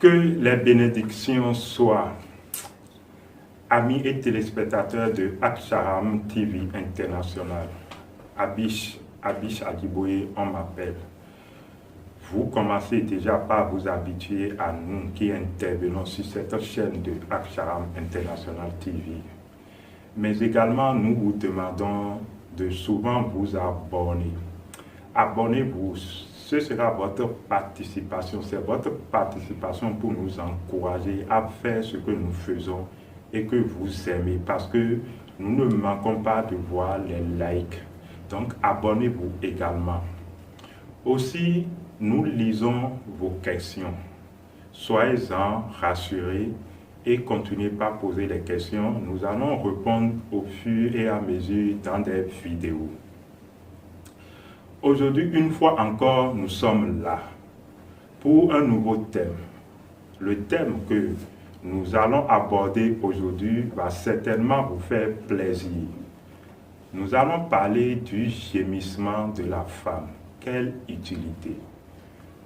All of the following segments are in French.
Que les bénédictions soient amis et téléspectateurs de Aksharam TV International. Abish Adjiboye, on m'appelle. Vous commencez déjà par vous habituer à nous qui intervenons sur cette chaîne de Aksharam International TV. Mais également, nous vous demandons de souvent vous abonner. Abonnez-vous, ce sera votre participation. C'est votre participation pour nous encourager à faire ce que nous faisons et que vous aimez, parce que nous ne manquons pas de voir les likes. Donc, abonnez-vous également. Aussi, nous lisons vos questions. Soyez-en rassurés et continuez par poser les questions. Nous allons répondre au fur et à mesure dans des vidéos. Aujourd'hui, une fois encore, nous sommes là pour un nouveau thème. Le thème que nous allons aborder aujourd'hui va certainement vous faire plaisir. Nous allons parler du gémissement de la femme. Quelle utilité!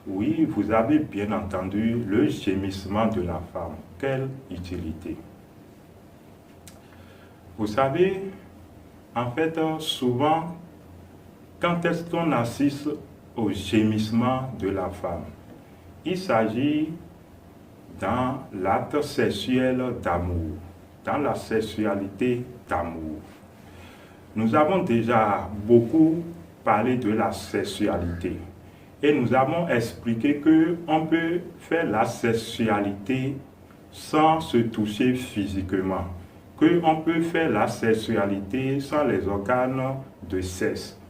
Oui, vous avez bien entendu, le gémissement de la femme. Quelle utilité! Vous savez, en fait, souvent, quand est-ce qu'on assiste au gémissement de la femme? Il s'agit dans l'acte sexuel d'amour, dans la sexualité d'amour. Nous avons déjà beaucoup parlé de la sexualité et nous avons expliqué qu'on peut faire la sexualité sans se toucher physiquement, qu'on peut faire la sexualité sans les organes de sexe.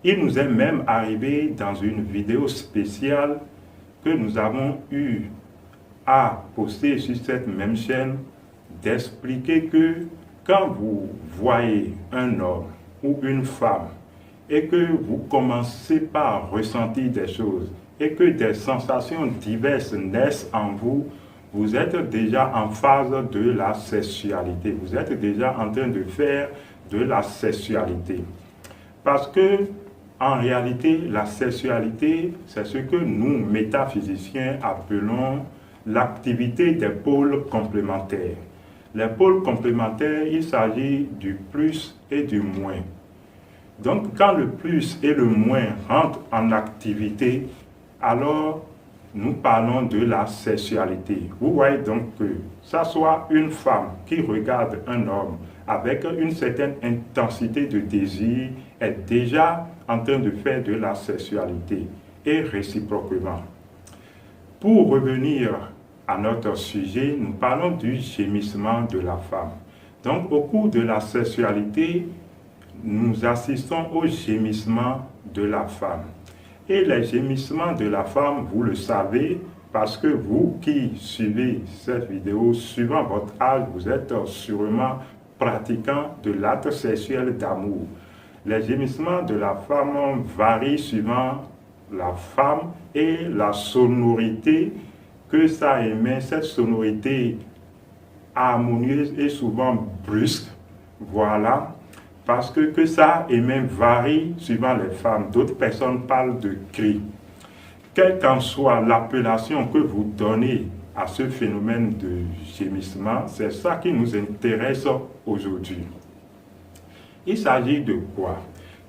Il nous est même arrivé dans une vidéo spéciale que nous avons eu à poster sur cette même chaîne d'expliquer que quand vous voyez un homme ou une femme et que vous commencez par ressentir des choses et que des sensations diverses naissent en vous, vous êtes déjà en phase de la sexualité. Vous êtes déjà en train de faire de la sexualité. Parce que, en réalité, la sexualité, c'est ce que nous, métaphysiciens, appelons l'activité des pôles complémentaires. Les pôles complémentaires, il s'agit du plus et du moins. Donc, quand le plus et le moins rentrent en activité, alors nous parlons de la sexualité. Vous voyez donc que ça soit une femme qui regarde un homme avec une certaine intensité de désir est déjà en train de faire de la sexualité et réciproquement. Pour revenir à notre sujet, nous parlons du gémissement de la femme. Donc, au cours de la sexualité, nous assistons au gémissement de la femme. Et les gémissements de la femme, vous le savez, parce que vous qui suivez cette vidéo, suivant votre âge, vous êtes sûrement pratiquant de l'acte sexuel d'amour. Les gémissements de la femme varient suivant la femme et la sonorité que ça émet. Cette sonorité harmonieuse et souvent brusque, voilà, parce que ça émet varie suivant les femmes. D'autres personnes parlent de cris. Quelle qu'en soit l'appellation que vous donnez à ce phénomène de gémissement, c'est ça qui nous intéresse aujourd'hui. Il s'agit de quoi?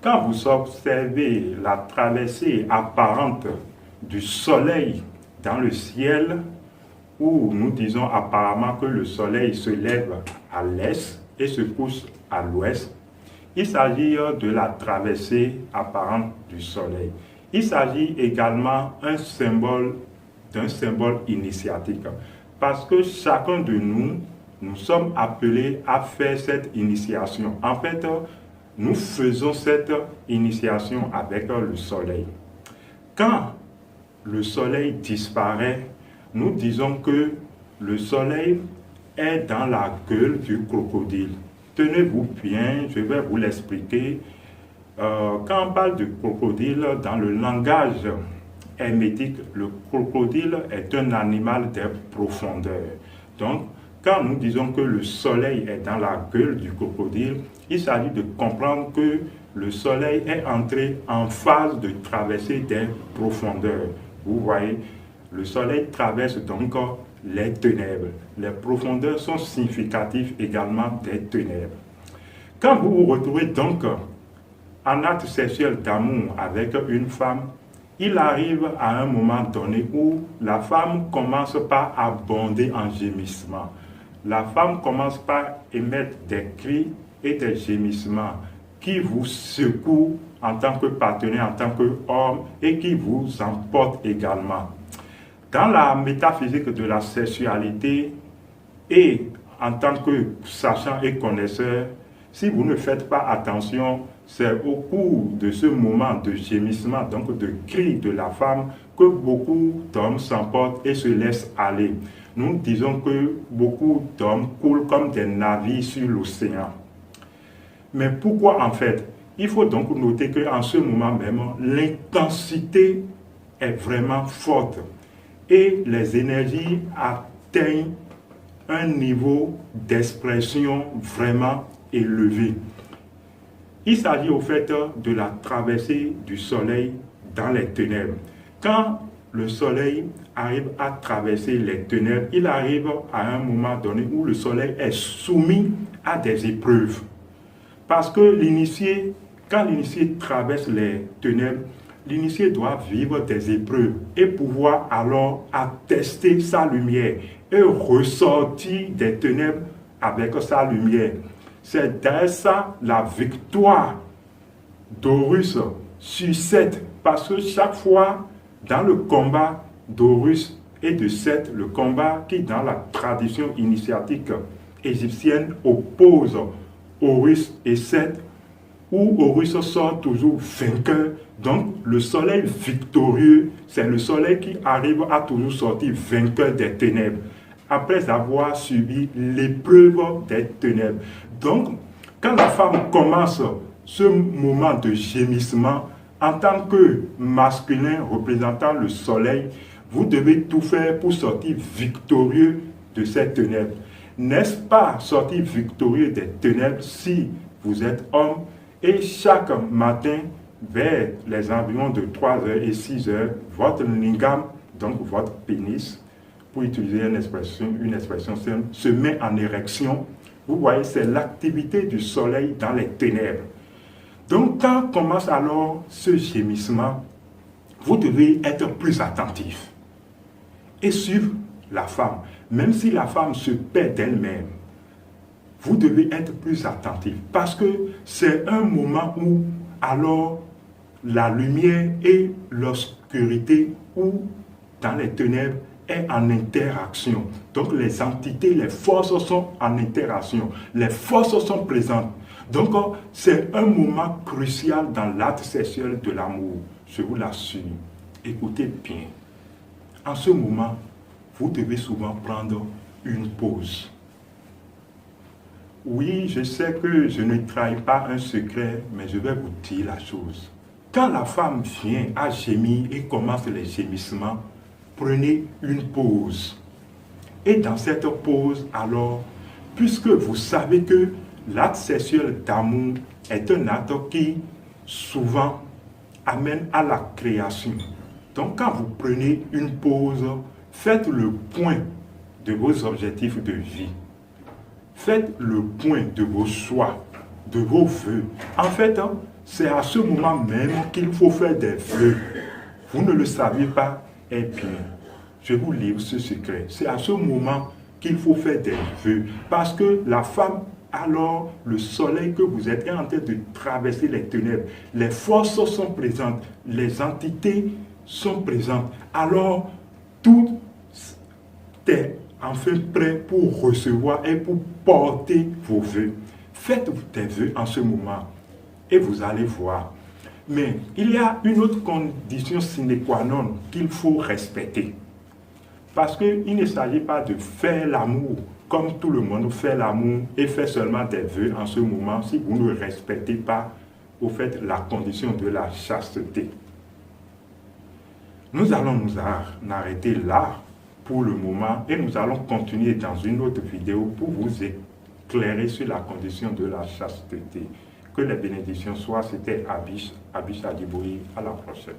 Quand vous observez la traversée apparente du soleil dans le ciel, où nous disons apparemment que le soleil se lève à l'est et se couche à l'ouest, il s'agit de la traversée apparente du soleil. Il s'agit également d'un symbole initiatique, parce que chacun de nous, nous sommes appelés à faire cette initiation. En fait, nous faisons cette initiation avec le soleil. Quand le soleil disparaît, nous disons que le soleil est dans la gueule du crocodile. Tenez-vous bien, je vais vous l'expliquer. Quand on parle de crocodile, dans le langage hermétique, le crocodile est un animal des profondeurs. Donc, quand nous disons que le soleil est dans la gueule du crocodile, il s'agit de comprendre que le soleil est entré en phase de traversée des profondeurs. Vous voyez, Le soleil traverse donc les ténèbres. Les profondeurs sont significatives également des ténèbres. Quand vous vous retrouvez donc en acte sexuel d'amour avec une femme, il arrive à un moment donné où la femme commence par abonder en gémissements. La femme commence par émettre des cris et des gémissements qui vous secouent en tant que partenaire, en tant qu'homme, et qui vous emportent également. Dans la métaphysique de la sexualité et en tant que sachant et connaisseur, si vous ne faites pas attention, c'est au cours de ce moment de gémissement, donc de cri de la femme, que beaucoup d'hommes s'emportent et se laissent aller. Nous disons que beaucoup d'hommes coulent comme des navires sur l'océan. Mais pourquoi en fait? Il faut donc noter qu'en ce moment même, l'intensité est vraiment forte et les énergies atteignent un niveau d'expression vraiment élevé. Il s'agit au fait de la traversée du soleil dans les ténèbres. Quand le soleil arrive à traverser les ténèbres, il arrive à un moment donné où le soleil est soumis à des épreuves. Parce que l'initié, quand l'initié traverse les ténèbres, l'initié doit vivre des épreuves et pouvoir alors attester sa lumière et ressortir des ténèbres avec sa lumière. C'est d'ailleurs ça la victoire d'Horus sur Seth, parce que chaque fois dans le combat d'Horus et de Seth, le combat qui dans la tradition initiatique égyptienne oppose Horus et Seth, où Horus sort toujours vainqueur. Donc le soleil victorieux, c'est le soleil qui arrive à toujours sortir vainqueur des ténèbres, après avoir subi l'épreuve des ténèbres. Donc, quand la femme commence ce moment de gémissement, en tant que masculin représentant le soleil, vous devez tout faire pour sortir victorieux de ces ténèbres. N'est-ce pas sortir victorieux des ténèbres si vous êtes homme et chaque matin, vers les environs de 3h et 6h, votre lingam, donc votre pénis, pour utiliser une expression simple, se met en érection. Vous voyez, c'est l'activité du soleil dans les ténèbres. Donc, quand commence alors ce gémissement, vous devez être plus attentif et suivre la femme. Même si la femme se perd d'elle-même, vous devez être plus attentif parce que c'est un moment où alors la lumière et l'obscurité ou dans les ténèbres est en interaction. Donc les entités, les forces sont en interaction. Les forces sont présentes. Donc c'est un moment crucial dans l'acte sexuel de l'amour. Je vous l'assure. Écoutez bien. En ce moment, vous devez souvent prendre une pause. Oui, je sais que je ne trahis pas un secret, mais je vais vous dire la chose. Quand la femme vient à gémir et commence les gémissements, prenez une pause. Et dans cette pause, alors, puisque vous savez que l'acte sexuel d'amour est un acte qui souvent amène à la création. Donc quand vous prenez une pause, faites le point de vos objectifs de vie. Faites le point de vos choix, de vos vœux. En fait, c'est à ce moment même qu'il faut faire des vœux. Vous ne le saviez pas? Eh bien, je vous livre ce secret. C'est à ce moment qu'il faut faire des vœux. Parce que la femme, alors, le soleil que vous êtes est en train de traverser les ténèbres. Les forces sont présentes. Les entités sont présentes. Alors, tout est enfin prêt pour recevoir et pour porter vos vœux. Faites des vœux en ce moment et vous allez voir. Mais il y a une autre condition sine qua non qu'il faut respecter. Parce qu'il ne s'agit pas de faire l'amour comme tout le monde fait l'amour et fait seulement des vœux en ce moment si vous ne respectez pas au fait la condition de la chasteté. Nous allons nous arrêter là pour le moment et nous allons continuer dans une autre vidéo pour vous éclairer sur la condition de la chasteté. Que les bénédictions soient, c'était Abish Adiboui, à la prochaine.